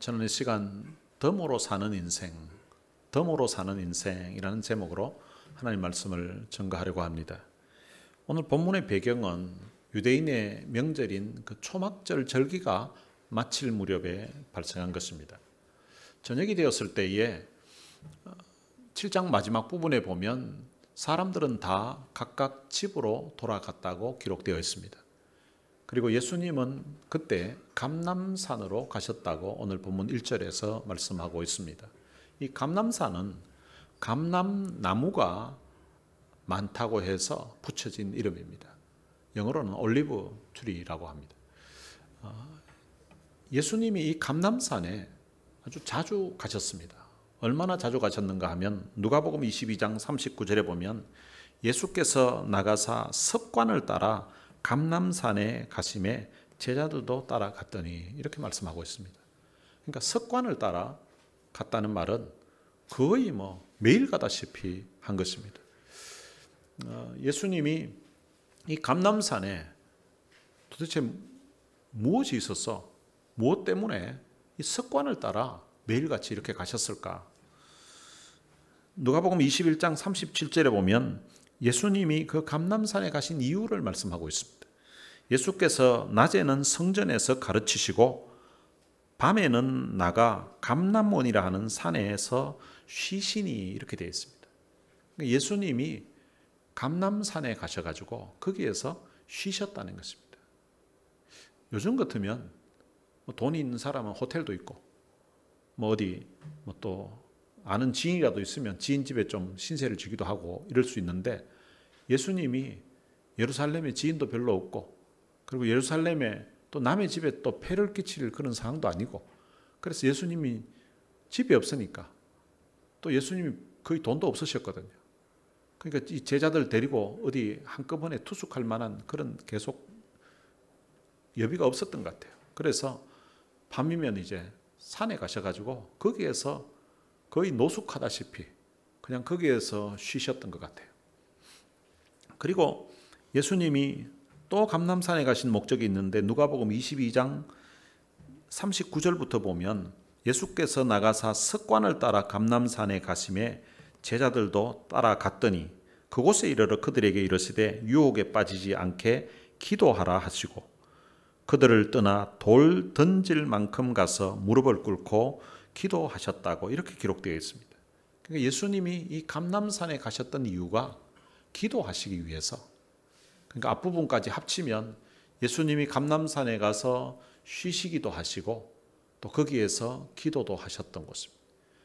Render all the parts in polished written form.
저는 이 시간 덤으로 사는 인생, 덤으로 사는 인생이라는 제목으로 하나님 말씀을 전가하려고 합니다. 오늘 본문의 배경은 유대인의 명절인 그 초막절 절기가 마칠 무렵에 발생한 것입니다. 저녁이 되었을 때에 7장 마지막 부분에 보면 사람들은 다 각각 집으로 돌아갔다고 기록되어 있습니다. 그리고 예수님은 그때 감람산으로 가셨다고 오늘 본문 1절에서 말씀하고 있습니다. 이 감람산은 감람나무가 많다고 해서 붙여진 이름입니다. 영어로는 올리브 트리라고 합니다. 예수님이 이 감람산에 아주 자주 가셨습니다. 얼마나 자주 가셨는가 하면 누가복음 22장 39절에 보면 예수께서 나가사 습관을 따라 감람산에 가심에 제자들도 따라갔더니 이렇게 말씀하고 있습니다. 그러니까 습관을 따라 갔다는 말은 거의 매일 가다시피 한 것입니다. 예수님이 이 감람산에 도대체 무엇이 있어서 무엇 때문에 이 습관을 따라 매일같이 이렇게 가셨을까? 누가복음 21장 37절에 보면 예수님이 그 감람산에 가신 이유를 말씀하고 있습니다. 예수께서 낮에는 성전에서 가르치시고 밤에는 나가 감람원이라 하는 산에서 쉬시니 이렇게 되어 있습니다. 예수님이 감람산에 가셔가지고 거기에서 쉬셨다는 것입니다. 요즘 같으면 돈이 있는 사람은 호텔도 있고 어디 또 아는 지인이라도 있으면 지인 집에 좀 신세를 지기도 하고 이럴 수 있는데 예수님이 예루살렘에 지인도 별로 없고 그리고 예루살렘에 또 남의 집에 또 폐를 끼칠 그런 상황도 아니고 그래서 예수님이 집이 없으니까 또 예수님이 거의 돈도 없으셨거든요. 그러니까 이 제자들 데리고 어디 한꺼번에 투숙할 만한 그런 계속 여비가 없었던 것 같아요. 그래서 밤이면 이제 산에 가셔가지고 거기에서 거의 노숙하다시피 그냥 거기에서 쉬셨던 것 같아요. 그리고 예수님이 또 감람산에 가신 목적이 있는데 누가복음 22장 39절부터 보면 예수께서 나가사 습관을 따라 감람산에 가심에 제자들도 따라갔더니 그곳에 이르러 그들에게 이르시되 유혹에 빠지지 않게 기도하라 하시고 그들을 떠나 돌 던질 만큼 가서 무릎을 꿇고 기도하셨다고 이렇게 기록되어 있습니다. 그러니까 예수님이 이 감람산에 가셨던 이유가 기도하시기 위해서, 그러니까 앞부분까지 합치면 예수님이 감람산에 가서 쉬시기도 하시고 또 거기에서 기도도 하셨던 것입니다.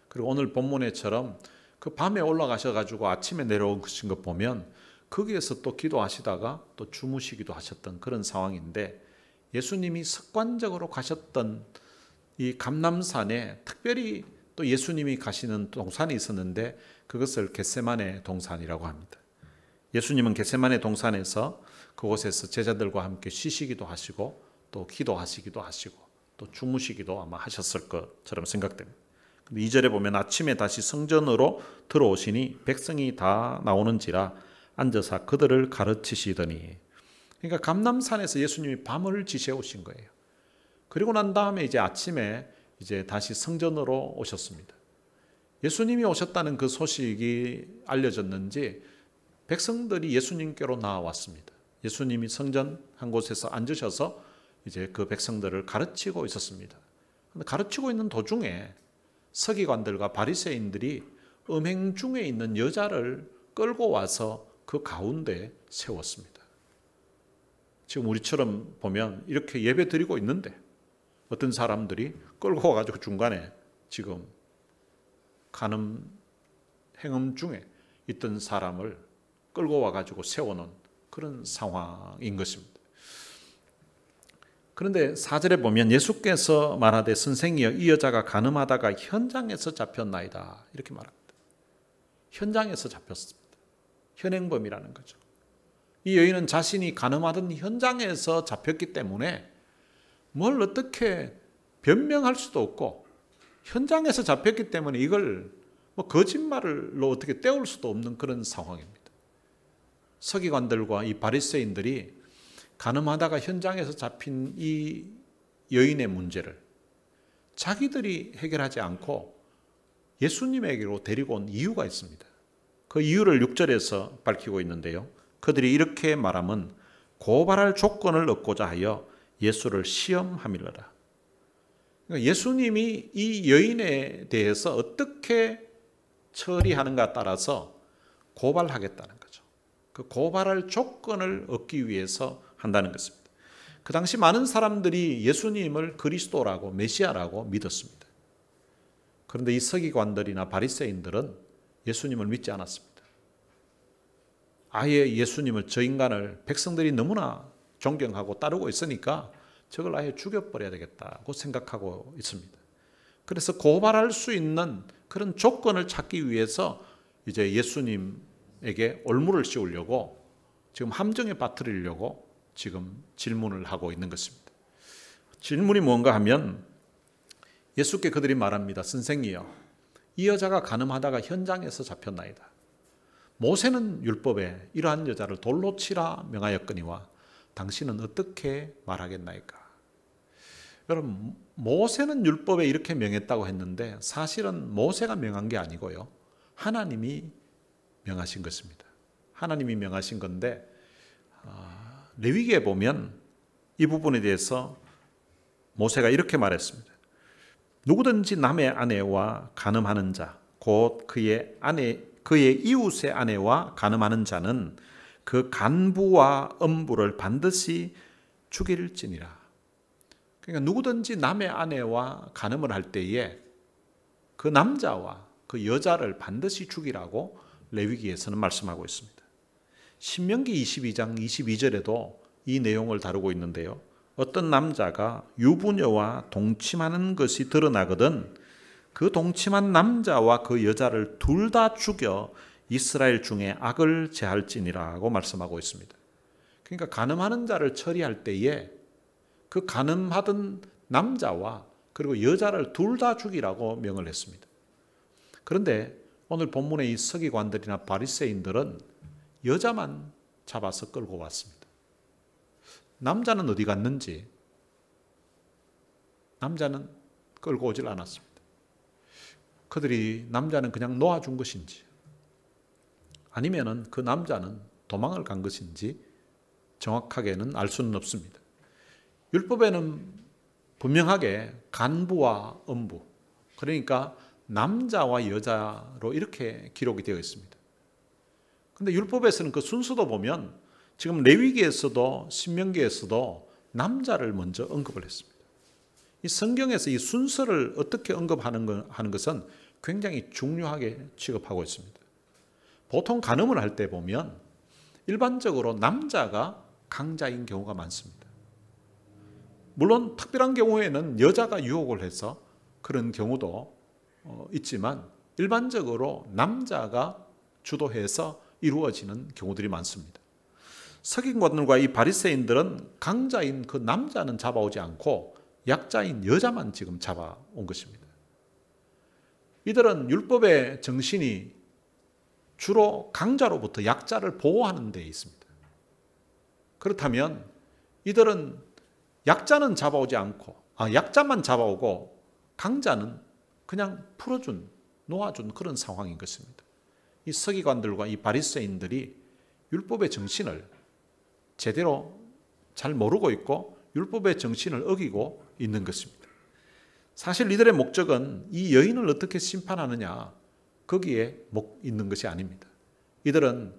그리고 오늘 본문에처럼 그 밤에 올라가셔가지고 아침에 내려오신 것 보면 거기에서 또 기도하시다가 또 주무시기도 하셨던 그런 상황인데 예수님이 습관적으로 가셨던 이 감람산에 특별히 또 예수님이 가시는 동산이 있었는데 그것을 겟세마네 동산이라고 합니다. 예수님은 겟세마네 동산에서 그곳에서 제자들과 함께 쉬시기도 하시고 또 기도하시기도 하시고 또 주무시기도 아마 하셨을 것처럼 생각됩니다. 근데 2절에 보면 아침에 다시 성전으로 들어오시니 백성이 다 나오는지라 앉아서 그들을 가르치시더니, 그러니까 감람산에서 예수님이 밤을 지새우신 거예요. 그리고 난 다음에 이제 아침에 이제 다시 성전으로 오셨습니다. 예수님이 오셨다는 그 소식이 알려졌는지 백성들이 예수님께로 나와왔습니다. 예수님이 성전 한 곳에서 앉으셔서 이제 그 백성들을 가르치고 있었습니다. 가르치고 있는 도중에 서기관들과 바리새인들이 음행 중에 있는 여자를 끌고 와서 그 가운데 세웠습니다. 지금 우리처럼 보면 이렇게 예배 드리고 있는데 어떤 사람들이 끌고 와가지고 중간에 지금 간음 행음 중에 있던 사람을 끌고 와가지고 세워놓은 그런 상황인 것입니다. 그런데 4절에 보면 예수께서 말하되 선생이여 이 여자가 간음하다가 현장에서 잡혔나이다 이렇게 말합니다. 현장에서 잡혔습니다. 현행범이라는 거죠. 이 여인은 자신이 간음하던 현장에서 잡혔기 때문에 뭘 어떻게 변명할 수도 없고 현장에서 잡혔기 때문에 이걸 거짓말로 어떻게 떼올 수도 없는 그런 상황입니다. 서기관들과 이 바리새인들이 간음하다가 현장에서 잡힌 이 여인의 문제를 자기들이 해결하지 않고 예수님에게로 데리고 온 이유가 있습니다. 그 이유를 6절에서 밝히고 있는데요. 그들이 이렇게 말하면 고발할 조건을 얻고자 하여 예수를 시험함이러라. 그러니까 예수님이 이 여인에 대해서 어떻게 처리하는가 따라서 고발하겠다는 거죠. 그 고발할 조건을 얻기 위해서 한다는 것입니다. 그 당시 많은 사람들이 예수님을 그리스도라고 메시아라고 믿었습니다. 그런데 이 서기관들이나 바리새인들은 예수님을 믿지 않았습니다. 아예 예수님을, 저 인간을 백성들이 너무나 존경하고 따르고 있으니까 저걸 아예 죽여버려야 되겠다고 생각하고 있습니다. 그래서 고발할 수 있는 그런 조건을 찾기 위해서 이제 예수님에게 올무를 씌우려고 지금 함정에 빠뜨리려고 지금 질문을 하고 있는 것입니다. 질문이 뭔가 하면 예수께 그들이 말합니다. 선생이여, 이 여자가 간음하다가 현장에서 잡혔나이다. 모세는 율법에 이러한 여자를 돌로 치라 명하였거니와 당신은 어떻게 말하겠나이까? 여러분, 모세는 율법에 이렇게 명했다고 했는데 사실은 모세가 명한 게 아니고요. 하나님이 명하신 것입니다. 하나님이 명하신 건데 레위기에 보면 이 부분에 대해서 모세가 이렇게 말했습니다. 누구든지 남의 아내와 간음하는 자, 곧 그의 이웃의 아내와 간음하는 자는 그 간부와 음부를 반드시 죽일지니라. 그러니까 누구든지 남의 아내와 간음을 할 때에 그 남자와 그 여자를 반드시 죽이라고 레위기에서는 말씀하고 있습니다. 신명기 22장 22절에도 이 내용을 다루고 있는데요. 어떤 남자가 유부녀와 동침하는 것이 드러나거든 그 동침한 남자와 그 여자를 둘 다 죽여 이스라엘 중에 악을 제할지니라고 말씀하고 있습니다. 그러니까 간음하는 자를 처리할 때에 그 간음하던 남자와 그리고 여자를 둘 다 죽이라고 명을 했습니다. 그런데 오늘 본문의 이 서기관들이나 바리새인들은 여자만 잡아서 끌고 왔습니다. 남자는 어디 갔는지 남자는 끌고 오질 않았습니다. 그들이 남자는 그냥 놓아준 것인지 아니면은 그 남자는 도망을 간 것인지 정확하게는 알 수는 없습니다. 율법에는 분명하게 간부와 음부, 그러니까 남자와 여자로 이렇게 기록이 되어 있습니다. 그런데 율법에서는 그 순서도 보면 지금 레위기에서도 신명기에서도 남자를 먼저 언급을 했습니다. 이 성경에서 이 순서를 어떻게 언급하는 것은 굉장히 중요하게 취급하고 있습니다. 보통 간음을 할 때 보면 일반적으로 남자가 강자인 경우가 많습니다. 물론 특별한 경우에는 여자가 유혹을 해서 그런 경우도 있지만 일반적으로 남자가 주도해서 이루어지는 경우들이 많습니다. 서기관들과 이 바리새인들은 강자인 그 남자는 잡아오지 않고 약자인 여자만 지금 잡아온 것입니다. 이들은 율법의 정신이 주로 강자로부터 약자를 보호하는 데 있습니다. 그렇다면 이들은 약자는 잡아오지 않고 약자만 잡아오고 강자는 그냥 풀어준, 놓아준 그런 상황인 것입니다. 이 서기관들과 이 바리새인들이 율법의 정신을 제대로 잘 모르고 있고 율법의 정신을 어기고 있는 것입니다. 사실 이들의 목적은 이 여인을 어떻게 심판하느냐 거기에 있는 것이 아닙니다. 이들은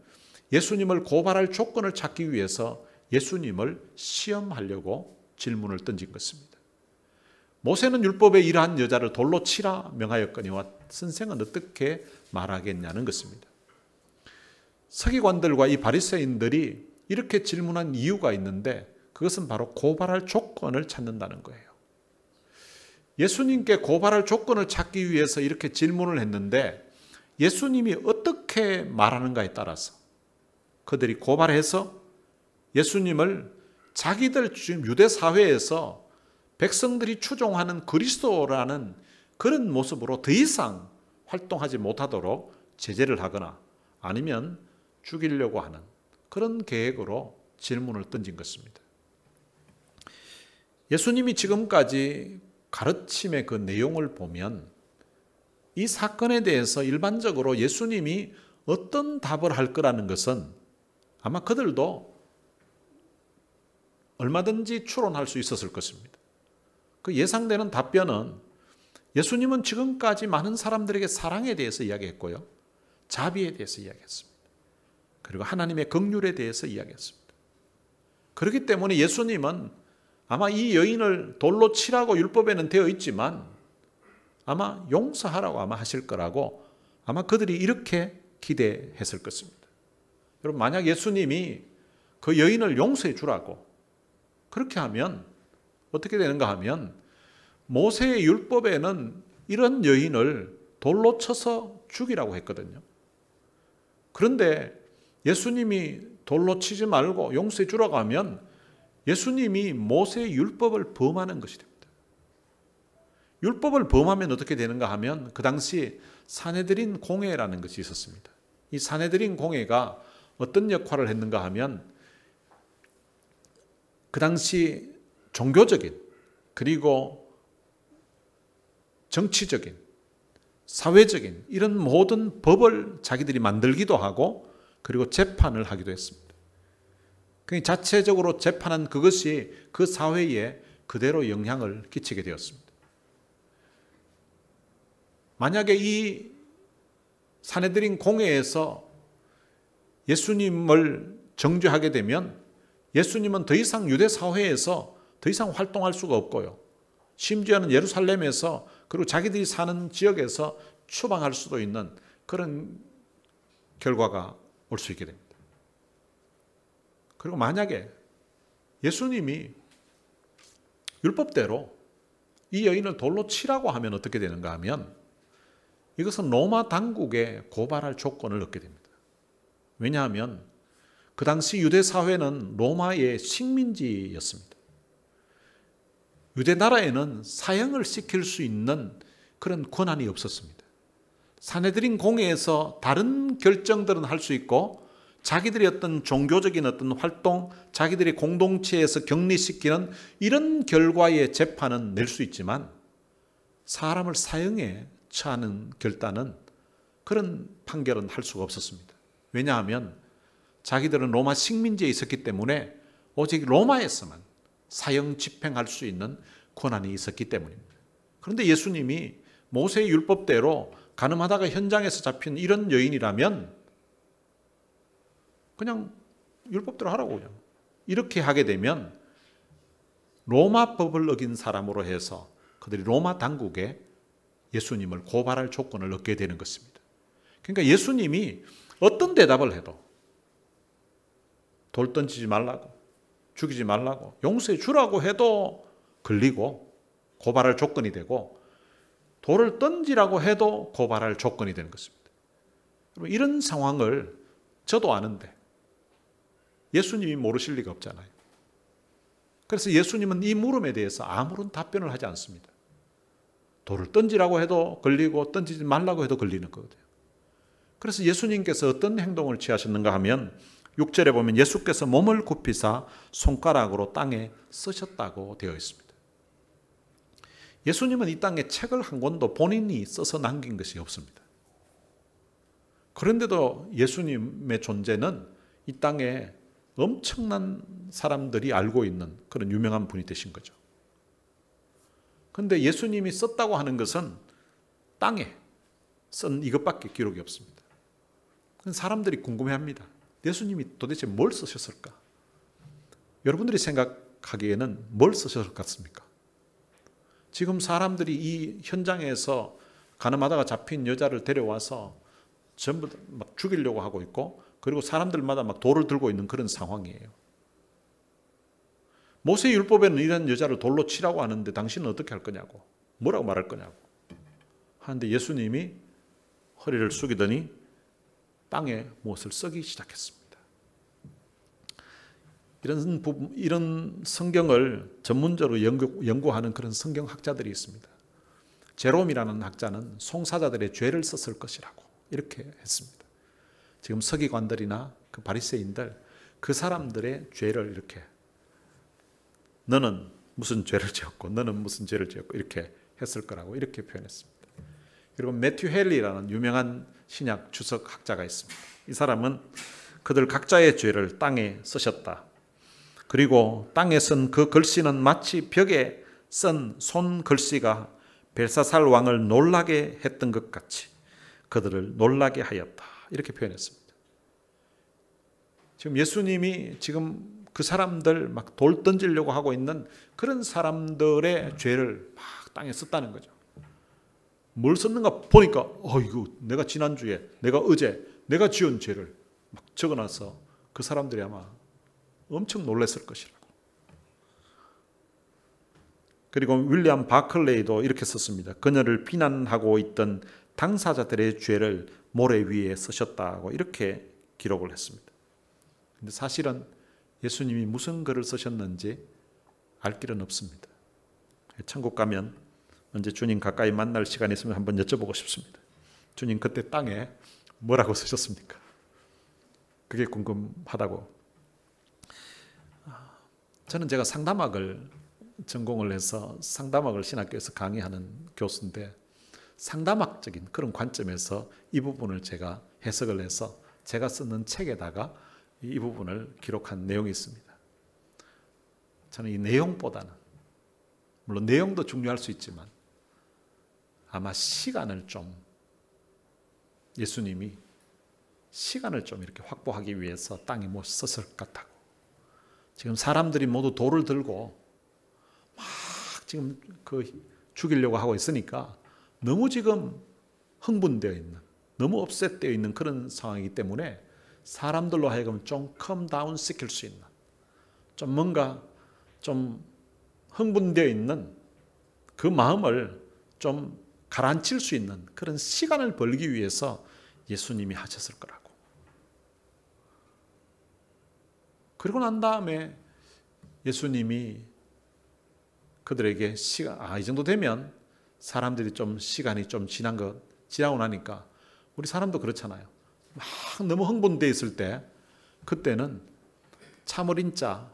예수님을 고발할 조건을 찾기 위해서 예수님을 시험하려고 질문을 던진 것입니다. 모세는 율법에 이러한 여자를 돌로 치라 명하였거니와 선생은 어떻게 말하겠냐는 것입니다. 서기관들과 이 바리새인들이 이렇게 질문한 이유가 있는데 그것은 바로 고발할 조건을 찾는다는 거예요. 예수님께 고발할 조건을 찾기 위해서 이렇게 질문을 했는데 예수님이 어떻게 말하는가에 따라서 그들이 고발해서 예수님을 자기들 지금 유대 사회에서 백성들이 추종하는 그리스도라는 그런 모습으로 더 이상 활동하지 못하도록 제재를 하거나 아니면 죽이려고 하는 그런 계획으로 질문을 던진 것입니다. 예수님이 지금까지 가르침의 그 내용을 보면 이 사건에 대해서 일반적으로 예수님이 어떤 답을 할 거라는 것은 아마 그들도 얼마든지 추론할 수 있었을 것입니다. 그 예상되는 답변은 예수님은 지금까지 많은 사람들에게 사랑에 대해서 이야기했고요. 자비에 대해서 이야기했습니다. 그리고 하나님의 긍휼에 대해서 이야기했습니다. 그렇기 때문에 예수님은 아마 이 여인을 돌로 치라고 율법에는 되어 있지만 아마 용서하라고 아마 하실 거라고 아마 그들이 이렇게 기대했을 것입니다. 여러분, 만약 예수님이 그 여인을 용서해 주라고 그렇게 하면 어떻게 되는가 하면 모세의 율법에는 이런 여인을 돌로 쳐서 죽이라고 했거든요. 그런데 예수님이 돌로 치지 말고 용서해 주라고 하면 예수님이 모세의 율법을 범하는 것이 됩니다. 율법을 범하면 어떻게 되는가 하면 그 당시 산헤드린 공회라는 것이 있었습니다. 이 산헤드린 공회가 어떤 역할을 했는가 하면 그 당시 종교적인 그리고 정치적인 사회적인 이런 모든 법을 자기들이 만들기도 하고 그리고 재판을 하기도 했습니다. 자체적으로 재판한 그것이 그 사회에 그대로 영향을 끼치게 되었습니다. 만약에 이 산헤드린 공회에서 예수님을 정죄하게 되면 예수님은 더 이상 유대 사회에서 더 이상 활동할 수가 없고요. 심지어는 예루살렘에서 그리고 자기들이 사는 지역에서 추방할 수도 있는 그런 결과가 올 수 있게 됩니다. 그리고 만약에 예수님이 율법대로 이 여인을 돌로 치라고 하면 어떻게 되는가 하면 이것은 로마 당국에 고발할 조건을 얻게 됩니다. 왜냐하면 그 당시 유대 사회는 로마의 식민지였습니다. 유대 나라에는 사형을 시킬 수 있는 그런 권한이 없었습니다. 산헤드린 공회에서 다른 결정들은 할 수 있고 자기들의 어떤 종교적인 어떤 활동, 자기들의 공동체에서 격리시키는 이런 결과의 재판은 낼 수 있지만 사람을 사형에 처하는 결단은 그런 판결은 할 수가 없었습니다. 왜냐하면 자기들은 로마 식민지에 있었기 때문에 오직 로마에서만 사형 집행할 수 있는 권한이 있었기 때문입니다. 그런데 예수님이 모세의 율법대로 가늠하다가 현장에서 잡힌 이런 여인이라면 그냥 율법대로 하라고 그냥 이렇게 하게 되면 로마 법을 어긴 사람으로 해서 그들이 로마 당국에 예수님을 고발할 조건을 얻게 되는 것입니다. 그러니까 예수님이 어떤 대답을 해도 돌 던지지 말라고, 죽이지 말라고, 용서해 주라고 해도 걸리고 고발할 조건이 되고 돌을 던지라고 해도 고발할 조건이 되는 것입니다. 이런 상황을 저도 아는데 예수님이 모르실 리가 없잖아요. 그래서 예수님은 이 물음에 대해서 아무런 답변을 하지 않습니다. 돌을 던지라고 해도 걸리고 던지지 말라고 해도 걸리는 거거든요. 그래서 예수님께서 어떤 행동을 취하셨는가 하면 6절에 보면 예수께서 몸을 굽히사 손가락으로 땅에 쓰셨다고 되어 있습니다. 예수님은 이 땅에 책을 한 권도 본인이 써서 남긴 것이 없습니다. 그런데도 예수님의 존재는 이 땅에 엄청난 사람들이 알고 있는 그런 유명한 분이 되신 거죠. 그런데 예수님이 썼다고 하는 것은 땅에 쓴 이것밖에 기록이 없습니다. 사람들이 궁금해합니다. 예수님이 도대체 뭘 쓰셨을까? 여러분들이 생각하기에는 뭘 쓰셨을 것 같습니까? 지금 사람들이 이 현장에서 가늠하다가 잡힌 여자를 데려와서 전부 막 죽이려고 하고 있고 그리고 사람들마다 막 돌을 들고 있는 그런 상황이에요. 모세 율법에는 이런 여자를 돌로 치라고 하는데 당신은 어떻게 할 거냐고, 뭐라고 말할 거냐고 하는데 예수님이 허리를 숙이더니 땅에 무엇을 쓰기 시작했습니다. 이런 성경을 전문적으로 연구하는 그런 성경학자들이 있습니다. 제롬이라는 학자는 송사자들의 죄를 썼을 것이라고 이렇게 했습니다. 지금 서기관들이나 그 바리새인들 그 사람들의 죄를 이렇게 너는 무슨 죄를 지었고 너는 무슨 죄를 지었고 이렇게 했을 거라고 이렇게 표현했습니다. 그리고 매튜 헨리라는 유명한 신약 주석 학자가 있습니다. 이 사람은 그들 각자의 죄를 땅에 쓰셨다. 그리고 땅에 쓴 그 글씨는 마치 벽에 쓴 손글씨가 벨사살 왕을 놀라게 했던 것 같이 그들을 놀라게 하였다. 이렇게 표현했습니다. 지금 예수님이 지금 그 사람들 막 돌 던지려고 하고 있는 그런 사람들의 죄를 막 땅에 썼다는 거죠. 뭘 썼는가 보니까 이거 내가 지난주에 내가 어제 내가 지은 죄를 막 적어놔서 그 사람들이 아마 엄청 놀랐을 것이라고. 그리고 윌리엄 바클레이도 이렇게 썼습니다. 그녀를 비난하고 있던 당사자들의 죄를 모래 위에 쓰셨다고 이렇게 기록을 했습니다. 근데 사실은 예수님이 무슨 글을 쓰셨는지 알 길은 없습니다. 천국 가면 언제 주님 가까이 만날 시간이 있으면 한번 여쭤보고 싶습니다. 주님 그때 땅에 뭐라고 쓰셨습니까? 그게 궁금하다고. 저는 제가 상담학을 전공을 해서 상담학을 신학교에서 강의하는 교수인데 상담학적인 그런 관점에서 이 부분을 제가 해석을 해서 제가 쓰는 책에다가 이 부분을 기록한 내용이 있습니다. 저는 이 내용보다는 물론 내용도 중요할 수 있지만 아마 시간을 좀 예수님이 시간을 좀 이렇게 확보하기 위해서 땅에 못 썼을 것 같다고. 지금 사람들이 모두 돌을 들고 막 지금 죽이려고 하고 있으니까 너무 지금 흥분되어 있는, 너무 업셋되어 있는 그런 상황이기 때문에 사람들로 하여금 좀 컴다운 시킬 수 있는, 좀 뭔가 좀 흥분되어 있는 그 마음을 좀 가라앉힐 수 있는 그런 시간을 벌기 위해서 예수님이 하셨을 거라고. 그리고 난 다음에 예수님이 그들에게 이 정도 되면 사람들이 좀 시간이 좀 지나고 나니까 우리 사람도 그렇잖아요. 막 너무 흥분되어 있을 때 그때는 참어린자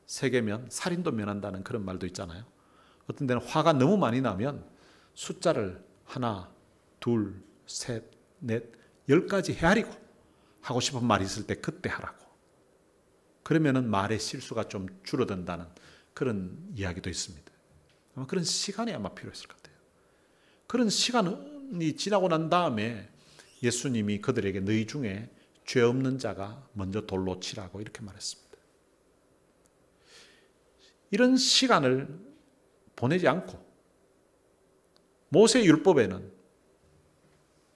3개면 살인도 면한다는 그런 말도 있잖아요. 어떤 데는 화가 너무 많이 나면 숫자를 1, 2, 3, 4, 10까지 헤아리고 하고 싶은 말이 있을 때 그때 하라고. 그러면은 말의 실수가 좀 줄어든다는 그런 이야기도 있습니다. 아마 그런 시간이 아마 필요했을 것 같아요. 그런 시간이 지나고 난 다음에 예수님이 그들에게 너희 중에 죄 없는 자가 먼저 돌로 치라고 이렇게 말했습니다. 이런 시간을 보내지 않고 모세 율법에는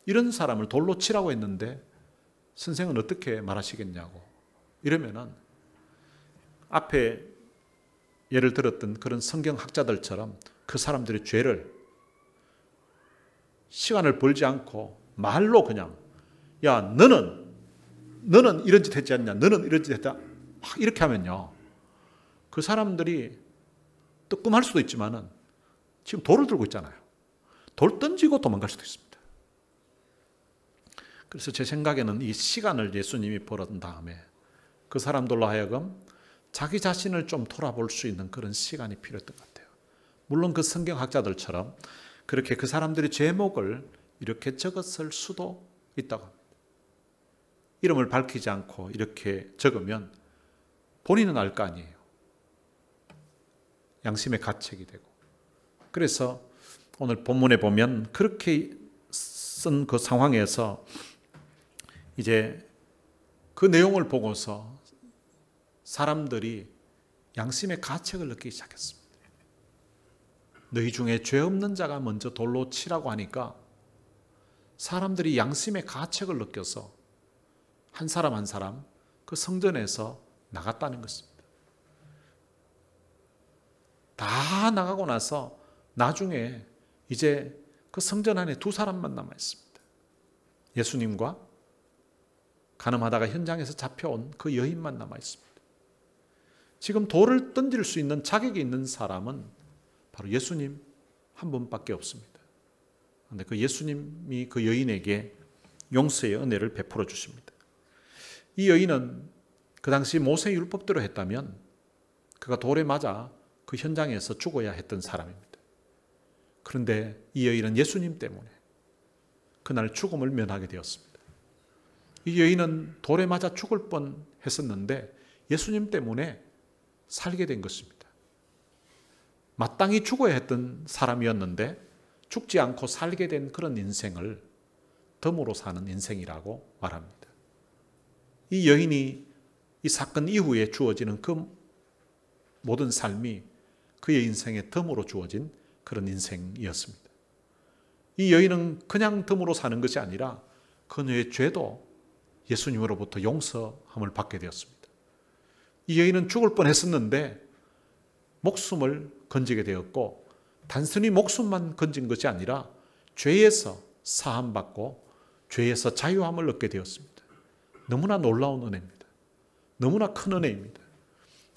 이런 사람을 돌로 치라고 했는데 선생은 어떻게 말하시겠냐고 이러면은 앞에 예를 들었던 그런 성경학자들처럼 그 사람들의 죄를 시간을 벌지 않고 말로 그냥 야 너는 이런 짓 했지 않냐, 너는 이런 짓 했다 이렇게 하면요 그 사람들이 뜨끔할 수도 있지만은 지금 돌을 들고 있잖아요. 돌 던지고 도망갈 수도 있습니다. 그래서 제 생각에는 이 시간을 예수님이 벌은 다음에 그 사람들로 하여금 자기 자신을 좀 돌아볼 수 있는 그런 시간이 필요했던 것 같아요. 물론 그 성경학자들처럼 그렇게 그 사람들의 제목을 이렇게 적었을 수도 있다고 합니다. 이름을 밝히지 않고 이렇게 적으면 본인은 알 거 아니에요. 양심의 가책이 되고. 그래서 오늘 본문에 보면 그렇게 쓴 그 상황에서 이제 그 내용을 보고서 사람들이 양심의 가책을 느끼기 시작했습니다. 너희 중에 죄 없는 자가 먼저 돌로 치라고 하니까 사람들이 양심의 가책을 느껴서 한 사람 한 사람 그 성전에서 나갔다는 것입니다. 다 나가고 나서 나중에 이제 그 성전 안에 2사람만 남아 있습니다. 예수님과 간음하다가 현장에서 잡혀온 그 여인만 남아 있습니다. 지금 돌을 던질 수 있는 자격이 있는 사람은 바로 예수님 한 분밖에 없습니다. 그런데 그 예수님이 그 여인에게 용서의 은혜를 베풀어 주십니다. 이 여인은 그 당시 모세 율법대로 했다면 그가 돌에 맞아 그 현장에서 죽어야 했던 사람입니다. 그런데 이 여인은 예수님 때문에 그날 죽음을 면하게 되었습니다. 이 여인은 돌에 맞아 죽을 뻔했었는데 예수님 때문에 살게 된 것입니다. 마땅히 죽어야 했던 사람이었는데 죽지 않고 살게 된 그런 인생을 덤으로 사는 인생이라고 말합니다. 이 여인이 이 사건 이후에 주어지는 그 모든 삶이 그의 인생의 덤으로 주어진 그런 인생이었습니다. 이 여인은 그냥 덤으로 사는 것이 아니라 그녀의 죄도 예수님으로부터 용서함을 받게 되었습니다. 이 여인은 죽을 뻔했었는데 목숨을 건지게 되었고, 단순히 목숨만 건진 것이 아니라 죄에서 사함받고 죄에서 자유함을 얻게 되었습니다. 너무나 놀라운 은혜입니다. 너무나 큰 은혜입니다.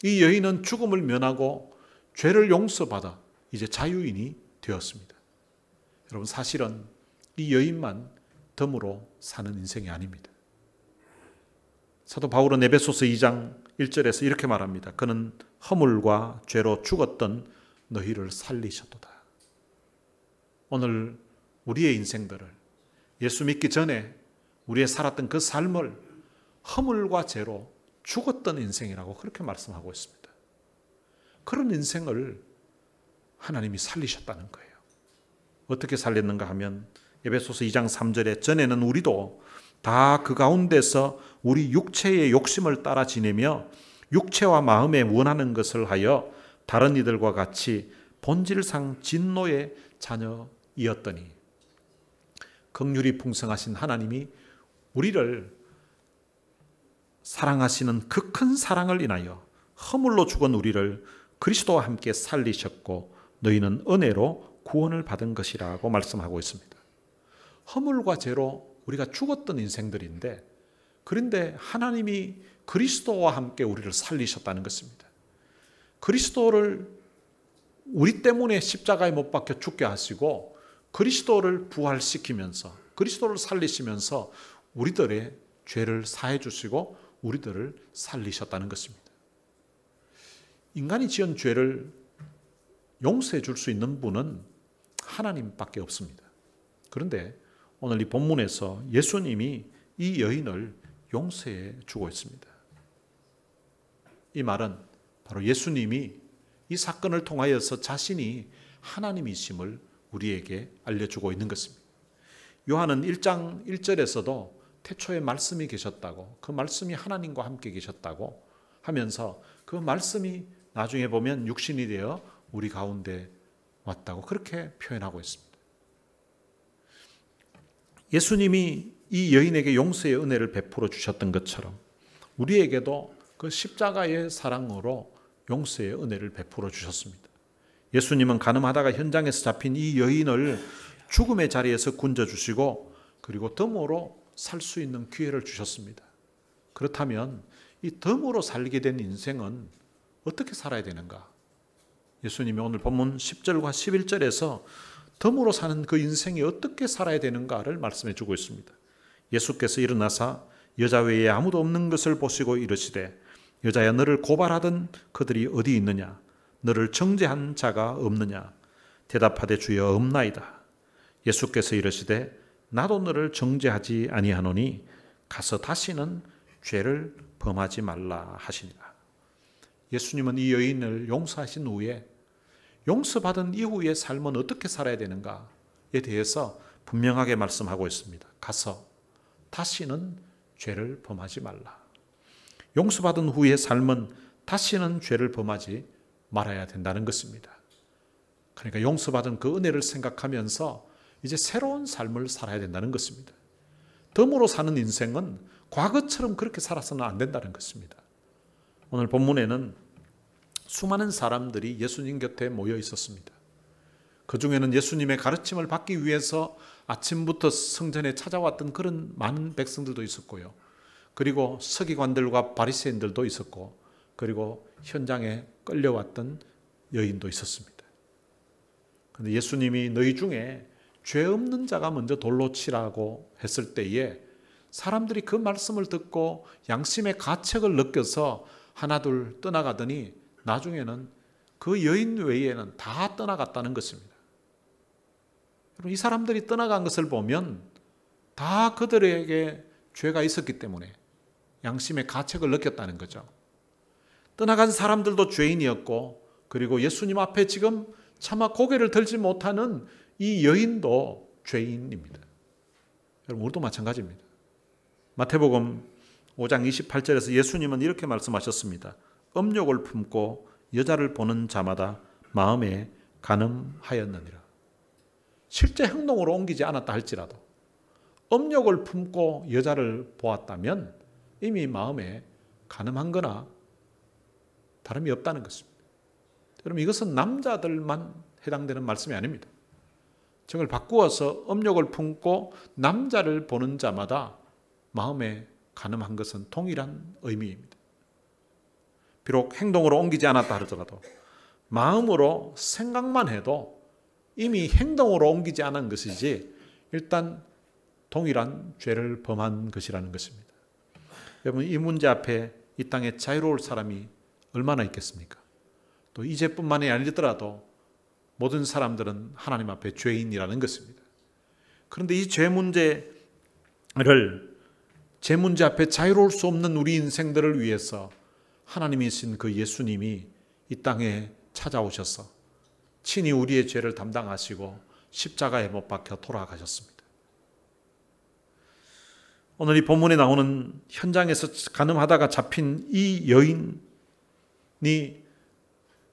이 여인은 죽음을 면하고 죄를 용서받아 이제 자유인이 되었습니다. 여러분, 사실은 이 여인만 덤으로 사는 인생이 아닙니다. 사도 바울은 에베소서 2장 1절에서 이렇게 말합니다. 그는 허물과 죄로 죽었던 너희를 살리셨도다. 오늘 우리의 인생들을, 예수 믿기 전에 우리의 살았던 그 삶을 허물과 죄로 죽었던 인생이라고 그렇게 말씀하고 있습니다. 그런 인생을 하나님이 살리셨다는 거예요. 어떻게 살렸는가 하면 에베소서 2장 3절에 전에는 우리도 다 그 가운데서 우리 육체의 욕심을 따라 지내며 육체와 마음에 원하는 것을 하여 다른 이들과 같이 본질상 진노의 자녀이었더니 긍휼이 풍성하신 하나님이 우리를 사랑하시는 그 큰 사랑을 인하여 허물로 죽은 우리를 그리스도와 함께 살리셨고 너희는 은혜로 구원을 받은 것이라고 말씀하고 있습니다. 허물과 죄로 우리가 죽었던 인생들인데, 그런데 하나님이 그리스도와 함께 우리를 살리셨다는 것입니다. 그리스도를 우리 때문에 십자가에 못 박혀 죽게 하시고 그리스도를 부활시키면서 그리스도를 살리시면서 우리들의 죄를 사해 주시고 우리들을 살리셨다는 것입니다. 인간이 지은 죄를 용서해 줄 수 있는 분은 하나님밖에 없습니다. 그런데 오늘 이 본문에서 예수님이 이 여인을 용서해 주고 있습니다. 이 말은 바로 예수님이 이 사건을 통하여서 자신이 하나님이심을 우리에게 알려주고 있는 것입니다. 요한은 1장 1절에서도 태초에 말씀이 계셨다고, 그 말씀이 하나님과 함께 계셨다고 하면서 그 말씀이 나중에 보면 육신이 되어 우리 가운데 왔다고 그렇게 표현하고 있습니다. 예수님이 이 여인에게 용서의 은혜를 베풀어 주셨던 것처럼 우리에게도 그 십자가의 사랑으로 용서의 은혜를 베풀어 주셨습니다. 예수님은 가늠하다가 현장에서 잡힌 이 여인을 죽음의 자리에서 건져주시고 그리고 덤으로 살 수 있는 기회를 주셨습니다. 그렇다면 이 덤으로 살게 된 인생은 어떻게 살아야 되는가? 예수님이 오늘 본문 10절과 11절에서 덤으로 사는 그 인생이 어떻게 살아야 되는가를 말씀해 주고 있습니다. 예수께서 일어나사 여자 외에 아무도 없는 것을 보시고 이르시되 여자야, 너를 고발하던 그들이 어디 있느냐? 너를 정죄한 자가 없느냐? 대답하되 주여 없나이다. 예수께서 이르시되 나도 너를 정죄하지 아니하노니 가서 다시는 죄를 범하지 말라 하시니라. 예수님은 이 여인을 용서하신 후에 용서받은 이후의 삶은 어떻게 살아야 되는가에 대해서 분명하게 말씀하고 있습니다. 가서 다시는 죄를 범하지 말라. 용서받은 후의 삶은 다시는 죄를 범하지 말아야 된다는 것입니다. 그러니까 용서받은 그 은혜를 생각하면서 이제 새로운 삶을 살아야 된다는 것입니다. 덤으로 사는 인생은 과거처럼 그렇게 살아서는 안 된다는 것입니다. 오늘 본문에는 수많은 사람들이 예수님 곁에 모여 있었습니다. 그 중에는 예수님의 가르침을 받기 위해서 아침부터 성전에 찾아왔던 그런 많은 백성들도 있었고요. 그리고 서기관들과 바리새인들도 있었고, 그리고 현장에 끌려왔던 여인도 있었습니다. 그런데 예수님이 너희 중에 죄 없는 자가 먼저 돌로 치라고 했을 때에 사람들이 그 말씀을 듣고 양심의 가책을 느껴서 하나둘 떠나가더니 나중에는 그 여인 외에는 다 떠나갔다는 것입니다. 이 사람들이 떠나간 것을 보면 다 그들에게 죄가 있었기 때문에 양심의 가책을 느꼈다는 거죠. 떠나간 사람들도 죄인이었고, 그리고 예수님 앞에 지금 차마 고개를 들지 못하는 이 여인도 죄인입니다. 여러분, 우리도 마찬가지입니다. 마태복음 5장 28절에서 예수님은 이렇게 말씀하셨습니다. 음욕을 품고 여자를 보는 자마다 마음에 간음하였느니라. 실제 행동으로 옮기지 않았다 할지라도 음욕을 품고 여자를 보았다면 이미 마음에 간음한 거나 다름이 없다는 것입니다. 여러분, 이것은 남자들만 해당되는 말씀이 아닙니다. 정을 바꾸어서 음욕을 품고 남자를 보는 자마다 마음에 간음한 것은 동일한 의미입니다. 비록 행동으로 옮기지 않았다 하더라도 마음으로 생각만 해도 이미 행동으로 옮기지 않은 것이지 일단 동일한 죄를 범한 것이라는 것입니다. 여러분, 이 문제 앞에 이 땅에 자유로울 사람이 얼마나 있겠습니까? 또 이제뿐만이 아니더라도 모든 사람들은 하나님 앞에 죄인이라는 것입니다. 그런데 이 죄 문제 앞에 자유로울 수 없는 우리 인생들을 위해서 하나님이신 그 예수님이 이 땅에 찾아오셔서 친히 우리의 죄를 담당하시고 십자가에 못 박혀 돌아가셨습니다. 오늘 이 본문에 나오는 현장에서 간음하다가 잡힌 이 여인이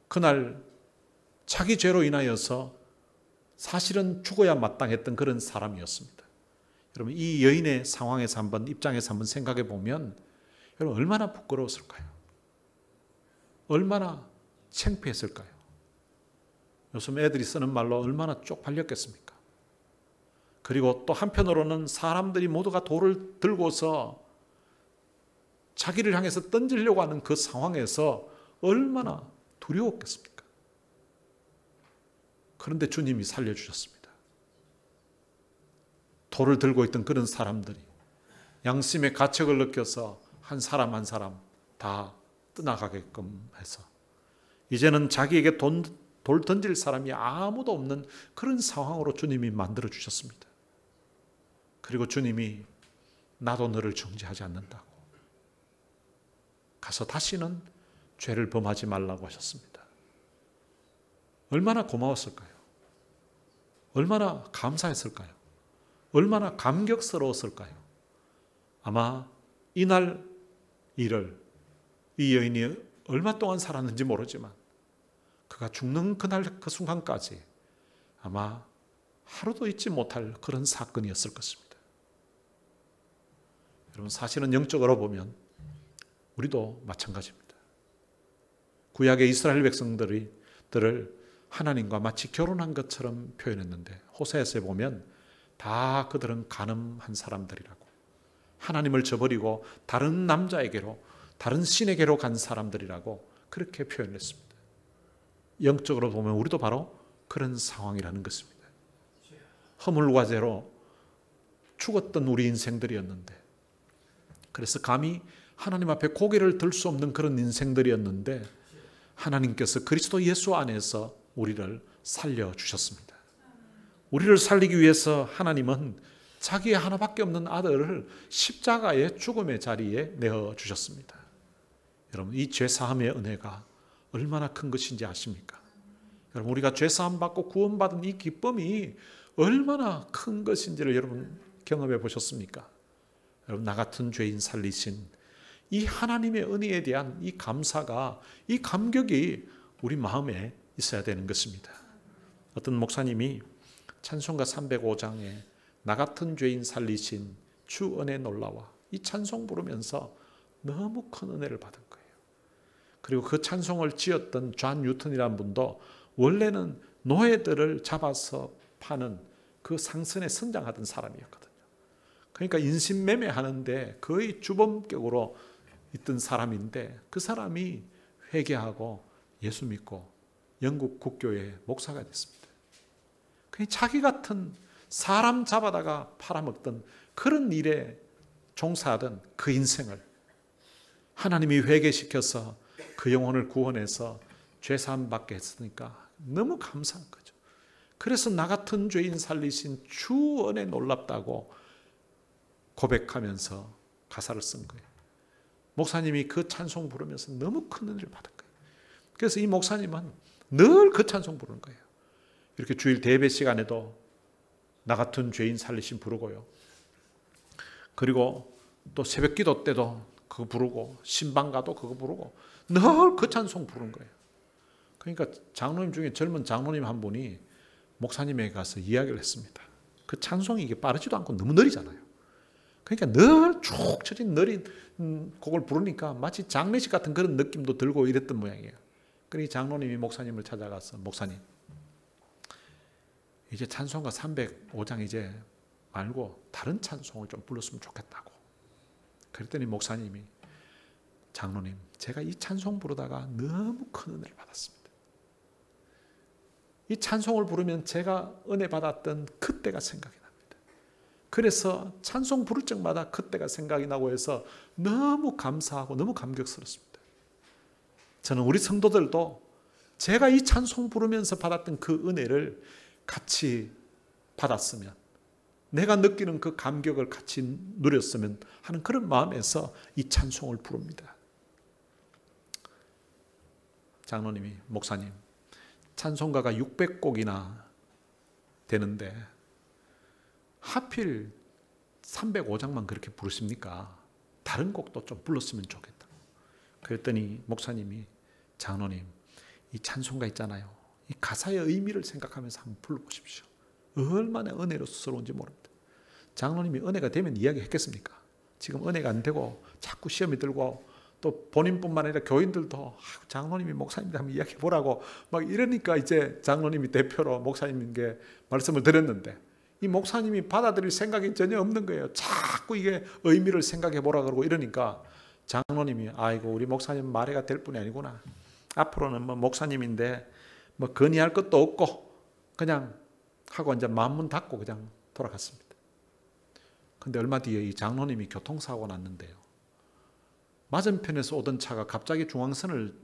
그날 자기 죄로 인하여서 사실은 죽어야 마땅했던 그런 사람이었습니다. 여러분, 이 여인의 상황에서 입장에서 한번 생각해 보면 여러분, 얼마나 부끄러웠을까요? 얼마나 창피했을까요? 요즘 애들이 쓰는 말로 얼마나 쪽팔렸겠습니까? 그리고 또 한편으로는 사람들이 모두가 돌을 들고서 자기를 향해서 던지려고 하는 그 상황에서 얼마나 두려웠겠습니까? 그런데 주님이 살려주셨습니다. 돌을 들고 있던 그런 사람들이 양심의 가책을 느껴서 한 사람 한 사람 다 떠나가게끔 해서 이제는 자기에게 돌 던질 사람이 아무도 없는 그런 상황으로 주님이 만들어 주셨습니다. 그리고 주님이 나도 너를 정죄하지 않는다고 가서 다시는 죄를 범하지 말라고 하셨습니다. 얼마나 고마웠을까요? 얼마나 감사했을까요? 얼마나 감격스러웠을까요? 아마 이날 일을 이 여인이 얼마 동안 살았는지 모르지만 그가 죽는 그날 그 순간까지 아마 하루도 잊지 못할 그런 사건이었을 것입니다. 여러분, 사실은 영적으로 보면 우리도 마찬가지입니다. 구약의 이스라엘 백성들을 하나님과 마치 결혼한 것처럼 표현했는데 호세아서에 보면 다 그들은 간음한 사람들이라고, 하나님을 저버리고 다른 남자에게로, 다른 신에게로 간 사람들이라고 그렇게 표현했습니다. 영적으로 보면 우리도 바로 그런 상황이라는 것입니다. 허물과제로 죽었던 우리 인생들이었는데, 그래서 감히 하나님 앞에 고개를 들 수 없는 그런 인생들이었는데 하나님께서 그리스도 예수 안에서 우리를 살려주셨습니다. 우리를 살리기 위해서 하나님은 자기의 하나밖에 없는 아들을 십자가의 죽음의 자리에 내어주셨습니다. 여러분, 이 죄사함의 은혜가 얼마나 큰 것인지 아십니까? 여러분, 우리가 죄사함 받고 구원받은 이 기쁨이 얼마나 큰 것인지를 여러분 경험해 보셨습니까? 여러분, 나 같은 죄인 살리신 이 하나님의 은혜에 대한 이 감사가, 이 감격이 우리 마음에 있어야 되는 것입니다. 어떤 목사님이 찬송가 305장에 나 같은 죄인 살리신 주 은혜 놀라와, 이 찬송 부르면서 너무 큰 은혜를 받은 거예요. 그리고 그 찬송을 지었던 존 뉴턴이라는 분도 원래는 노예들을 잡아서 파는 그 상선에 선장하던 사람이었거든요. 그러니까 인신매매하는데 거의 주범격으로 있던 사람인데 그 사람이 회개하고 예수 믿고 영국 국교의 목사가 됐습니다. 자기 같은 사람 잡아다가 팔아먹던 그런 일에 종사하던 그 인생을 하나님이 회개시켜서 그 영혼을 구원해서 죄사함 받게 했으니까 너무 감사한 거죠. 그래서 나 같은 죄인 살리신 주 은혜 놀랍다고 고백하면서 가사를 쓴 거예요. 목사님이 그 찬송 부르면서 너무 큰 은혜를 받은 거예요. 그래서 이 목사님은 늘 그 찬송 부르는 거예요. 이렇게 주일 예배 시간에도 나 같은 죄인 살리신 부르고요. 그리고 또 새벽 기도 때도 그거 부르고, 신방 가도 그거 부르고, 늘 그 찬송 부르는 거예요. 그러니까 장로님 중에 젊은 장로님 한 분이 목사님에게 가서 이야기를 했습니다. 그 찬송이 이게 빠르지도 않고 너무 느리잖아요. 그러니까 늘 쭉 처진 느린 곡을 부르니까 마치 장례식 같은 그런 느낌도 들고 이랬던 모양이에요. 그러니 장로님이 목사님을 찾아가서, 목사님, 이제 찬송가 305장 이제 말고 다른 찬송을 좀 불렀으면 좋겠다고. 그랬더니 목사님이, 장로님, 제가 이 찬송 부르다가 너무 큰 은혜를 받았습니다. 이 찬송을 부르면 제가 은혜 받았던 그때가 생각이 납니다. 그래서 찬송 부를 적마다 그때가 생각이 나고 해서 너무 감사하고 너무 감격스럽습니다. 저는 우리 성도들도 제가 이 찬송 부르면서 받았던 그 은혜를 같이 받았으면, 내가 느끼는 그 감격을 같이 누렸으면 하는 그런 마음에서 이 찬송을 부릅니다. 장로님이, 목사님, 찬송가가 600곡이나 되는데 하필 305장만 그렇게 부르십니까? 다른 곡도 좀 불렀으면 좋겠다. 그랬더니 목사님이, 장로님, 이 찬송가 있잖아요. 이 가사의 의미를 생각하면서 한번 불러보십시오. 얼마나 은혜로스러운지 모릅니다. 장로님이 은혜가 되면 이야기했겠습니까? 지금 은혜가 안 되고 자꾸 시험이 들고 또 본인뿐만 아니라 교인들도 장로님이 목사님한테 한번 이야기해보라고 막 이러니까 이제 장로님이 대표로 목사님에게 말씀을 드렸는데 이 목사님이 받아들일 생각이 전혀 없는 거예요. 자꾸 이게 의미를 생각해보라 그러고 이러니까 장로님이, 아이고 우리 목사님 말해가 될 뿐이 아니구나. 앞으로는 뭐 목사님인데 뭐 건의할 것도 없고 그냥 하고 이제 마음문 닫고 그냥 돌아갔습니다. 근데 얼마 뒤에 이 장로님이 교통사고가 났는데요. 맞은편에서 오던 차가 갑자기 중앙선을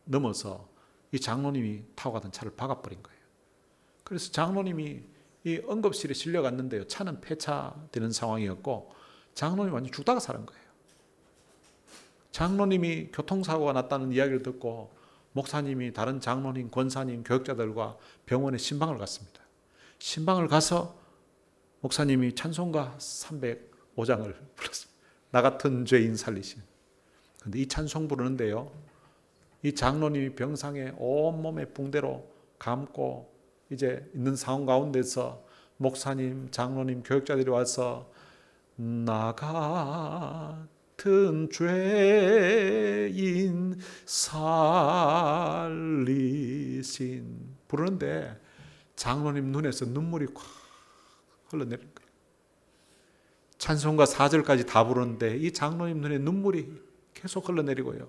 넘어서 이 장로님이 타고 가던 차를 박아버린 거예요. 그래서 장로님이 이 응급실에 실려갔는데요. 차는 폐차되는 상황이었고 장로님이 완전 죽다가 사는 거예요. 장로님이 교통사고가 났다는 이야기를 듣고 목사님이 다른 장로님, 권사님, 교역자들과 병원에 신방을 갔습니다. 신방을 가서 목사님이 찬송가 305장을 불렀습니다. 나 같은 죄인 살리신. 그런데 이 찬송 부르는데요, 이 장로님이 병상에 온몸에 붕대로 감고 이제 있는 상황 가운데서 목사님, 장로님, 교역자들이 와서 나 같은 죄인 살리신 부르는데 장로님 눈에서 눈물이 콱 흘러내리는 거예요. 찬송가 4절까지 다 부르는데 이 장로님 눈에 눈물이 계속 흘러내리고요.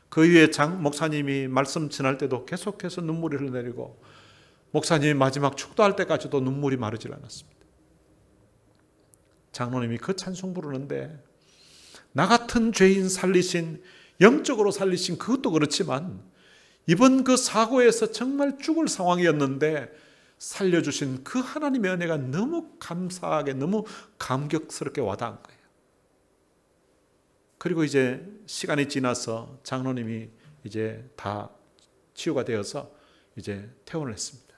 그 위에 목사님이 말씀 전할 때도 계속해서 눈물이 흘러내리고 목사님이 마지막 축도할 때까지도 눈물이 마르질 않았습니다. 장로님이 그 찬송 부르는데 나 같은 죄인 살리신, 영적으로 살리신 그것도 그렇지만 이번 그 사고에서 정말 죽을 상황이었는데 살려주신 그 하나님의 은혜가 너무 감사하게, 너무 감격스럽게 와닿은 거예요. 그리고 이제 시간이 지나서 장로님이 이제 다 치유가 되어서 이제 퇴원을 했습니다.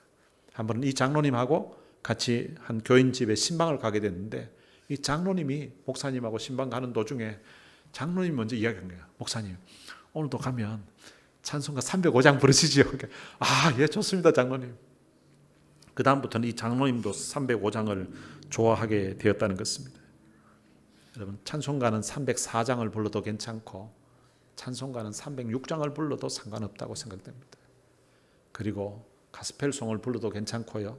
한 번은 이 장로님하고 같이 한 교인 집에 신방을 가게 됐는데 이 장로님이 목사님하고 신방 가는 도중에 장로님이 먼저 이야기한 거예요. 목사님, 오늘도 가면 찬송가 305장 부르시죠? 아, 예, 좋습니다, 장로님. 그 다음부터는 이 장로님도 305장을 좋아하게 되었다는 것입니다. 여러분, 찬송가는 304장을 불러도 괜찮고 찬송가는 306장을 불러도 상관없다고 생각됩니다. 그리고 가스펠송을 불러도 괜찮고요.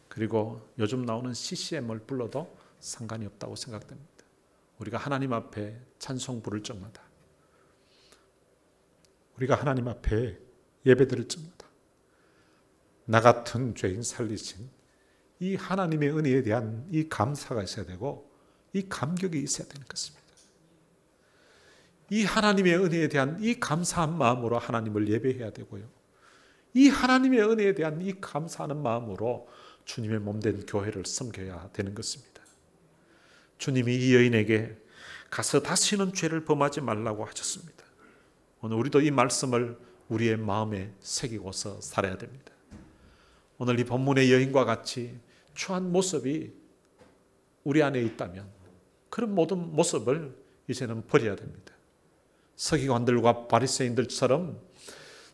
그리고 요즘 나오는 CCM을 불러도 상관이 없다고 생각됩니다. 우리가 하나님 앞에 찬송 부를 적마다, 우리가 하나님 앞에 예배드릴 적마다 나 같은 죄인 살리신 이 하나님의 은혜에 대한 이 감사가 있어야 되고 이 감격이 있어야 되는 것입니다. 이 하나님의 은혜에 대한 이 감사한 마음으로 하나님을 예배해야 되고요. 이 하나님의 은혜에 대한 이 감사하는 마음으로 주님의 몸된 교회를 섬겨야 되는 것입니다. 주님이 이 여인에게 가서 다시는 죄를 범하지 말라고 하셨습니다. 오늘 우리도 이 말씀을 우리의 마음에 새기고서 살아야 됩니다. 오늘 이 본문의 여인과 같이 추한 모습이 우리 안에 있다면 그런 모든 모습을 이제는 버려야 됩니다. 서기관들과 바리새인들처럼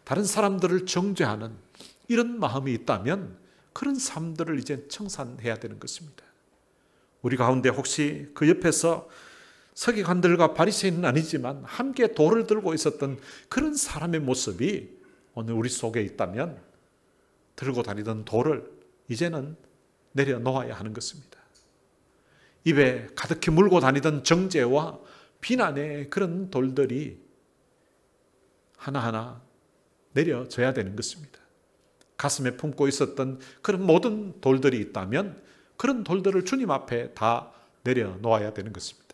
다른 사람들을 정죄하는 이런 마음이 있다면 그런 사람들을 이제 청산해야 되는 것입니다. 우리 가운데 혹시 그 옆에서 서기관들과 바리새인은 아니지만 함께 돌을 들고 있었던 그런 사람의 모습이 오늘 우리 속에 있다면 들고 다니던 돌을 이제는 내려놓아야 하는 것입니다. 입에 가득히 물고 다니던 정죄와 비난의 그런 돌들이 하나하나 내려져야 되는 것입니다. 가슴에 품고 있었던 그런 모든 돌들이 있다면 그런 돌들을 주님 앞에 다 내려놓아야 되는 것입니다.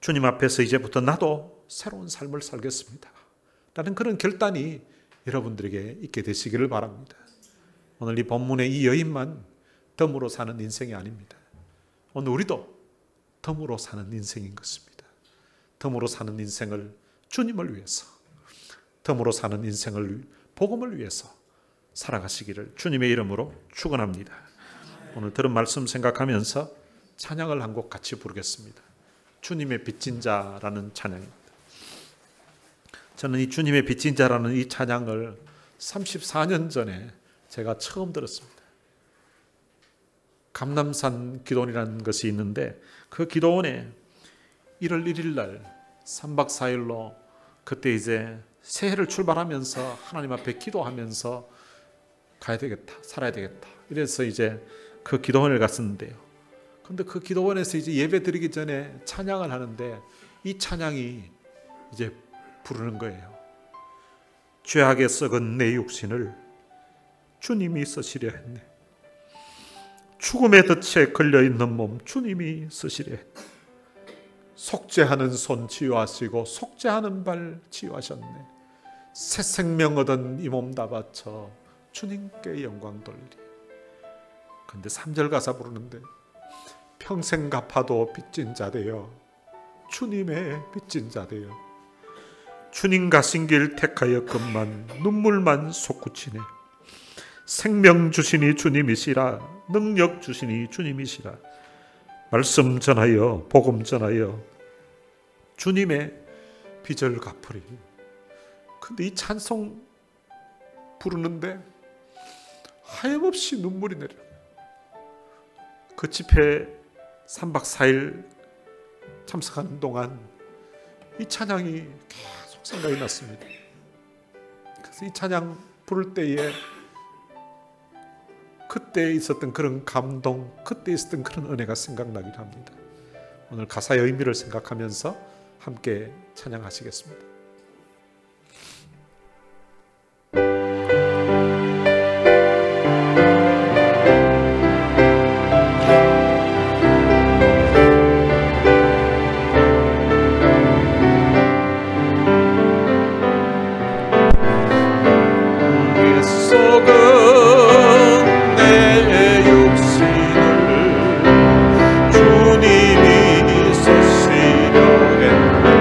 주님 앞에서 이제부터 나도 새로운 삶을 살겠습니다 라는 그런 결단이 여러분들에게 있게 되시기를 바랍니다. 오늘 이 본문의 이 여인만 덤으로 사는 인생이 아닙니다. 오늘 우리도 덤으로 사는 인생인 것입니다. 덤으로 사는 인생을 주님을 위해서, 덤으로 사는 인생을 복음을 위해서 살아가시기를 주님의 이름으로 축원합니다. 오늘 들은 말씀 생각하면서 찬양을 한 곡 같이 부르겠습니다. 주님의 빚진 자라는 찬양입니다. 저는 이 주님의 빚진 자라는 이 찬양을 34년 전에 제가 처음 들었습니다. 감남산 기도원이라는 것이 있는데 그 기도원에 1월 1일 날 3박 4일로 그때 이제 새해를 출발하면서 하나님 앞에 기도하면서 가야 되겠다, 살아야 되겠다. 이래서 이제 그 기도원을 갔었는데요. 근데 그 기도원에서 이제 예배 드리기 전에 찬양을 하는데 이 찬양이 이제 부르는 거예요. 죄악에 썩은 내 육신을 주님이 쓰시려 했네. 죽음의 덫에 걸려있는 몸 주님이 쓰시려 했네. 속죄하는 손 치유하시고 속죄하는 발 치유하셨네. 새 생명 얻은 이 몸 다 바쳐 주님께 영광 돌리리. 근데 3절 가사 부르는데 평생 갚아도 빚진 자 되어 주님의 빚진 자 되어 주님 가신 길 택하였건만 눈물만 솟구치네. 생명 주시니 주님이시라 능력 주시니 주님이시라. 말씀 전하여 복음 전하여 주님의 빚을 갚으리. 근데 이 찬송 부르는데 하염없이 눈물이 내려. 그 집회 3박 4일 참석하는 동안 이 찬양이 계속 생각이 났습니다. 그래서 이 찬양 부를 때에 그때 있었던 그런 감동, 그때 있었던 그런 은혜가 생각나기도 합니다. 오늘 가사의 의미를 생각하면서 함께 찬양하시겠습니다. 주님이 쓰시려 했네.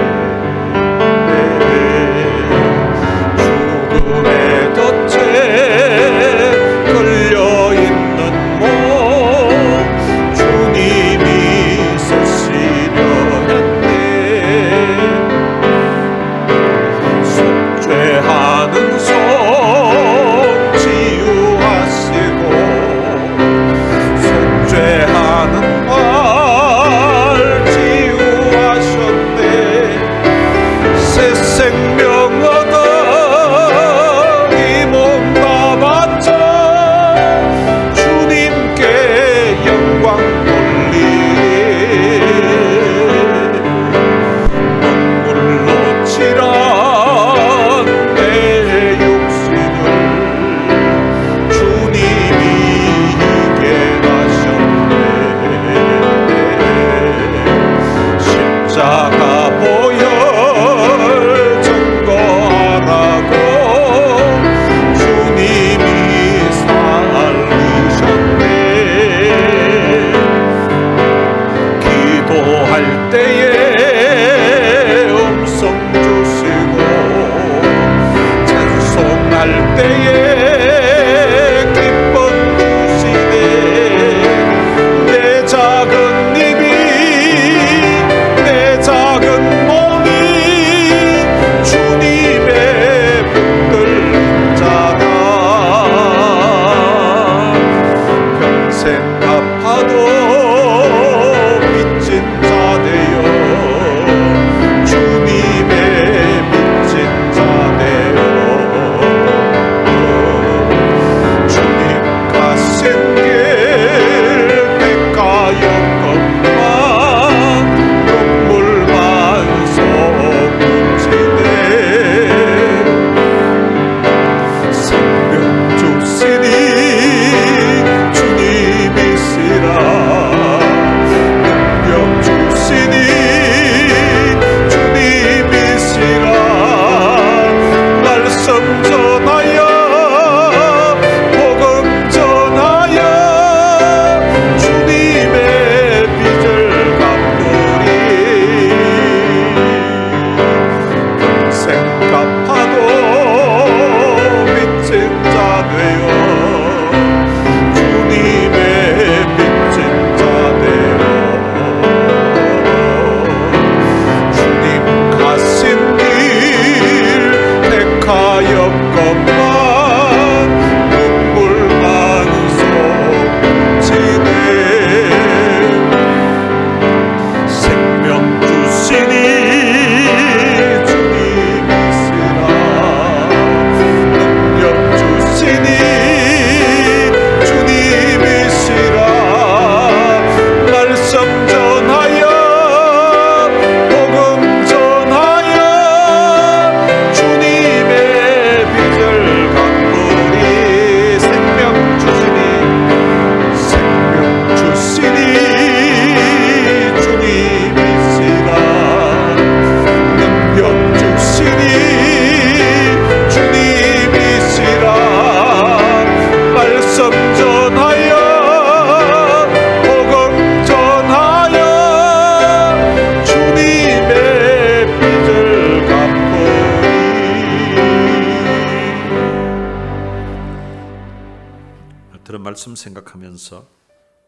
말씀 생각하면서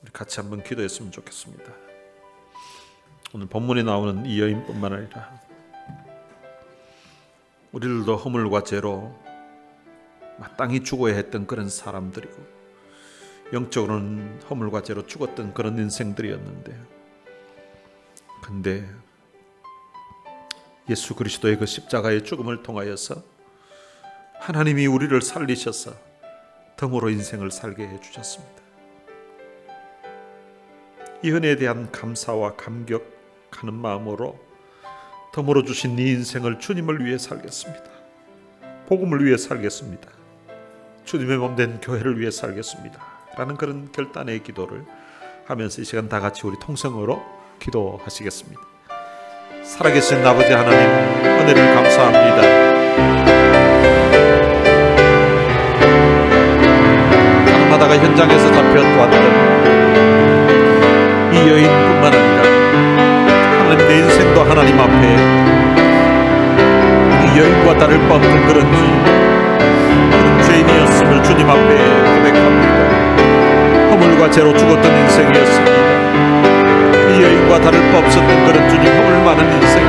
우리 같이 한번 기도했으면 좋겠습니다. 오늘 본문에 나오는 이 여인뿐만 아니라 우리들도 허물과 죄로 마땅히 죽어야 했던 그런 사람들이고 영적으로는 허물과 죄로 죽었던 그런 인생들이었는데, 근데 예수 그리스도의 그 십자가의 죽음을 통하여서 하나님이 우리를 살리셔서 덤으로 인생을 살게 해주셨습니다. 이 은혜에 대한 감사와 감격하는 마음으로 덤으로 주신 네 인생을 주님을 위해 살겠습니다. 복음을 위해 살겠습니다. 주님의 몸된 교회를 위해 살겠습니다. 라는 그런 결단의 기도를 하면서 이 시간 다 같이 우리 통성으로 기도하시겠습니다. 살아계신 아버지 하나님, 은혜를 감사합니다. 가늠하다가 현장에서 잡혀왔던 이 여인뿐만 아니라 하나님, 내 인생도 하나님 앞에 이 여인과 다를 바 없는 그런 죄인이었음을 주님 앞에 고백합니다. 허물과 죄로 죽었던 인생이었습니다. 이 여인과 다를 바 없었던 그런 주님, 허물 많은 인생,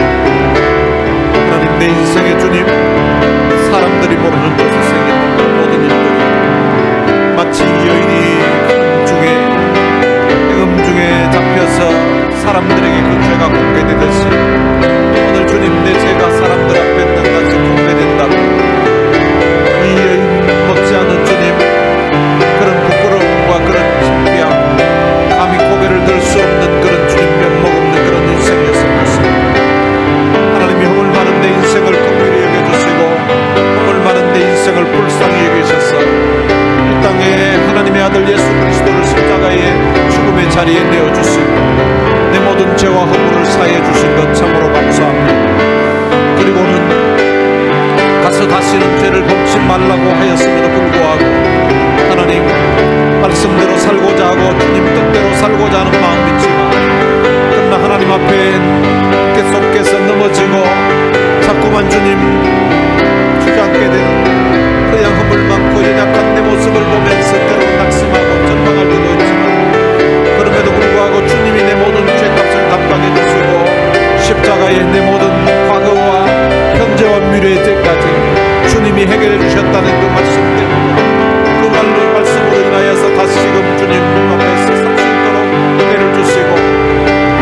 하나님, 내 인생의 주님, 사람들이 모르는 곳에 생겼던 그 모든 일들이 마치 이 여인이 행음 중에 잡혀서 사람들에게 그 죄가 공개되듯이 오늘 주님, 내 죄가 사람들 앞에 낱낱이 공개된다고 이 여인 못지않은 주님, 그런 부끄러움과 그런 창피함, 감히 고개를 들 수 없는 그런 주님 면목 없는 그런 인생이었을 것입니다. 하나님이 허물 많은 내 인생을 긍휼히 여겨주시고 허물 많은 내 인생을 불쌍히 여기셔서 이 땅에 하나님의 아들 예수 그리스도를 십자가의 죽음의 자리에 내어주시고 내 모든 죄와 허물을 사해 주신 것 참으로 감사합니다. 그리고는 가서 다시는 죄를 범치 말라고 하였음에도 불구하고 하나님, 말씀대로 살고자 하고 주님 뜻대로 살고자 하는 마음이 있지만 그러나 하나님 앞에 계속해서 넘어지고 자꾸만 주님 주저앉게 되는 그냥 허물 많고 연약한 내 모습을 보면서 때로 낙심하고 절망할 때도 있지만 그럼에도 불구하고 주님이 내 모든 죄값을 납하게 주시고 십자가에 내 모든 과거와 현재와 미래의 죄까지 주님이 해결해 주셨다는 그 말씀 때문에 그 말씀으로 인하여서 다시금 주님 앞에서 설 수 있도록 은혜를 주시고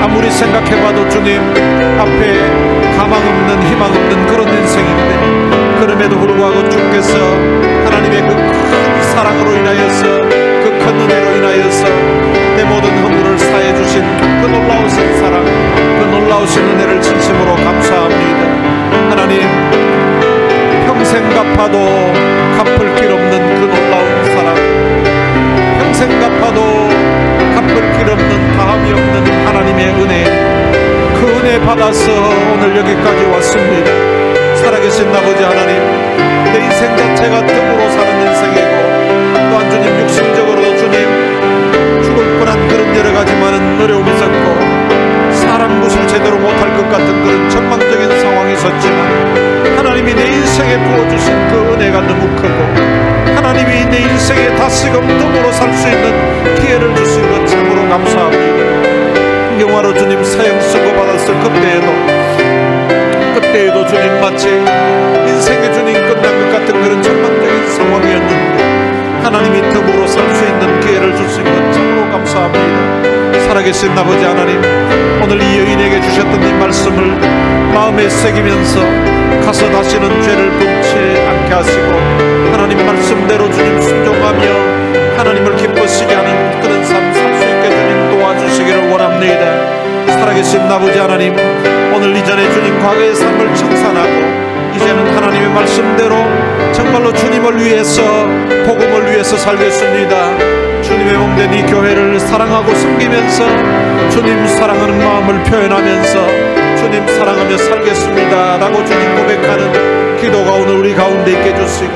아무리 생각해봐도 주님 앞에 가망 없는 희망 없는 그런 인생인데 그럼에도 불구하고 주께서 하나님의 그 큰 사랑으로 인하여서 그 큰 은혜로 인하여서 내 모든 허물을 사해 주신 그 놀라우신 사랑, 그 놀라우신 은혜를 진심으로 감사합니다. 하나님, 평생 갚아도 갚을 길 없는 그 놀라운 사랑, 평생 갚아도 갚을 길 없는 다함이 없는 하나님의 은혜, 그 은혜 받아서 오늘 여기까지 왔습니다. 살아계신 아버지 하나님, 내 인생 자체가 덤으로 사는 인생이고 또한 주님 육신적으로도 주님 죽을 뻔한 그런 여러 가지 많은 어려움이 있었고 사람 것을 제대로 못할 것 같은 그런 절망적인 상황이 있었지만 하나님이 내 인생에 부어주신 그 은혜가 너무 크고 하나님이 내 인생에 다시금 덤으로 살 수 있는 기회를 주신 것 참으로 감사합니다. 영화로 주님 사형 선고받았을 그때에도 주님 마치 인생의 주님 끝난 것 같은 그런 절망적인 상황이었는데 하나님이 덤으로 살 수 있는 기회를 주신 것 참으로 감사합니다. 살아계신 아버지 하나님, 오늘 이 여인에게 주셨던 이 말씀을 마음에 새기면서 가서 다시는 죄를 범치 않게 하시고 하나님 말씀대로 주님 순종하며 하나님을 기쁘시게 하는 그런 삶 살 수 있게 주님 도와주시기를 원합니다. 살아계신 아버지 하나님, 오늘 이전에 주님 과거의 삶을 청산하고 이제는 하나님의 말씀대로 정말로 주님을 위해서 복음을 위해서 살겠습니다. 주님의 몸된 이 교회를 사랑하고 섬기면서 주님 사랑하는 마음을 표현하면서 주님 사랑하며 살겠습니다 라고 주님 고백하는 기도가 오늘 우리 가운데 있게 해주시고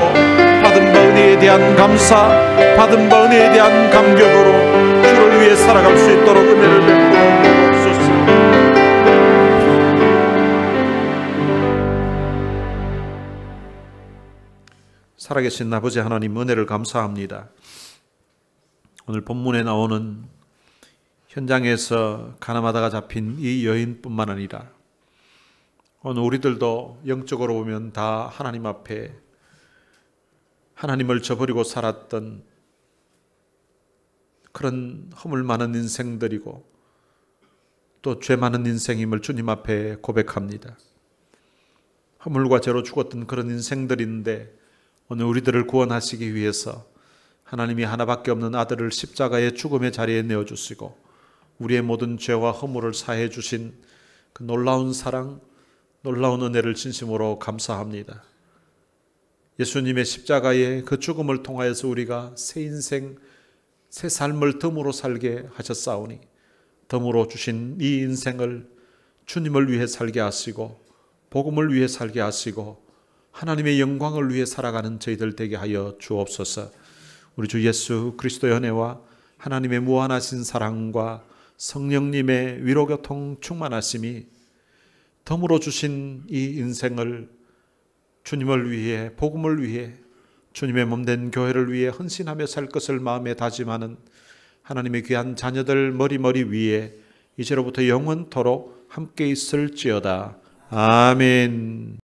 받은 바 은혜에 대한 감사, 받은 바 은혜에 대한 감격으로 주를 위해 살아갈 수 있도록 은혜를 베풀어 주옵소서. 살아계신 아버지 하나님, 은혜를 감사합니다. 오늘 본문에 나오는 현장에서 가늠하다가 잡힌 이 여인뿐만 아니라 오늘 우리들도 영적으로 보면 다 하나님 앞에 하나님을 저버리고 살았던 그런 허물 많은 인생들이고 또 죄 많은 인생임을 주님 앞에 고백합니다. 허물과 죄로 죽었던 그런 인생들인데 오늘 우리들을 구원하시기 위해서 하나님이 하나밖에 없는 아들을 십자가의 죽음의 자리에 내어주시고 우리의 모든 죄와 허물을 사해 주신 그 놀라운 사랑, 놀라운 은혜를 진심으로 감사합니다. 예수님의 십자가의 그 죽음을 통하여서 우리가 새 인생, 새 삶을 덤으로 살게 하셨사오니 덤으로 주신 이 인생을 주님을 위해 살게 하시고 복음을 위해 살게 하시고 하나님의 영광을 위해 살아가는 저희들 되게 하여 주옵소서. 우리 주 예수 그리스도의 은혜와 하나님의 무한하신 사랑과 성령님의 위로교통 충만하심이 덤으로 주신 이 인생을 주님을 위해 복음을 위해 주님의 몸된 교회를 위해 헌신하며 살 것을 마음에 다짐하는 하나님의 귀한 자녀들 머리 위에 이제로부터 영원토록 함께 있을지어다. 아멘.